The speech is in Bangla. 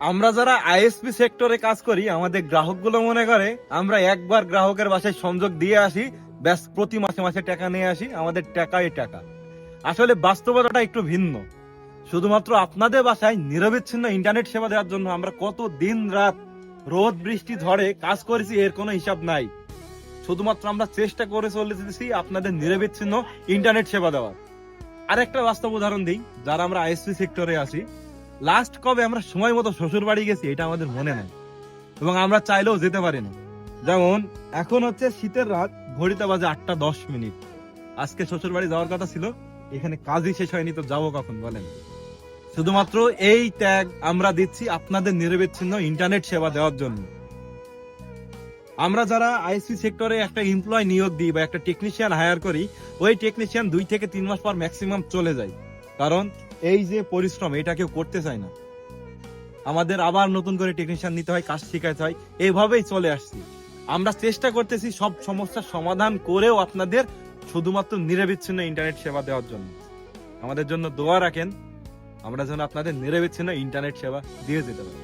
আমরা যারা আইএসপি সেক্টরে কাজ করি, আমাদের গ্রাহকগুলো মনে করে আমরা একবার গ্রাহকের বাসায় সংযোগ দিয়ে আসি, ব্যাস প্রতি মাসে মাসে টাকা নিয়ে আসি, আমাদের টাকাই টাকা। আসলে বাস্তবতাটা একটু ভিন্ন। শুধুমাত্র আপনাদের বাসায় নিরবিচ্ছিন্ন ইন্টারনেট সেবা দেওয়ার জন্য আমরা কত দিন রাত রোদ বৃষ্টি ঝড়ে কাজ করেছি, এর কোনো হিসাব নাই। শুধুমাত্র আমরা চেষ্টা করে চলেছি আপনাদের নিরবিচ্ছিন্ন ইন্টারনেট সেবা দেওয়ার। আরেকটা বাস্তব উদাহরণ দিই, যারা আমরা আইএসপি সেক্টরে আছি, লাস্ট কবে আমরা সময় মতো শ্বশুর বাড়ি গেছি এটা আমাদের মনে নেই, এবং আমরা চাইলেও যেতে পারি না। যেমন এখন হচ্ছে শীতের রাত, ঘড়িতে বাজে 8টা 10 মিনিট। আজকে শ্বশুর বাড়ি যাওয়ার কথা ছিল, এখানে কাজই শেষ হয়নি, তো যাবো কখন বলেন? শুধুমাত্র এই ত্যাগ আমরা দিচ্ছি আপনাদের নিরবিচ্ছিন্ন ইন্টারনেট সেবা দেওয়ার জন্য। আমরা যারা আইসি সেক্টরে একটা এমপ্লয় নিয়োগ দিই বা একটা টেকনিশিয়ান হায়ার করি, ওই টেকনিশিয়ান 2 থেকে 3 মাস পর ম্যাক্সিমাম চলে যায়। কারণ এই যে পরিশ্রম, এটা কেউ করতে চায় না। আমাদের আবার নতুন করে টেকনিশিয়ান নিতে হয়, কাজ শিখাতে হয়, এইভাবেই চলে আসছি। আমরা চেষ্টা করতেছি সব সমস্যার সমাধান করেও আপনাদের শুধুমাত্র নিরবিচ্ছিন্ন ইন্টারনেট সেবা দেওয়ার জন্য। আমাদের জন্য দোয়া রাখেন, আমরা যেন আপনাদের নিরবিচ্ছিন্ন ইন্টারনেট সেবা দিয়ে যেতে পারি।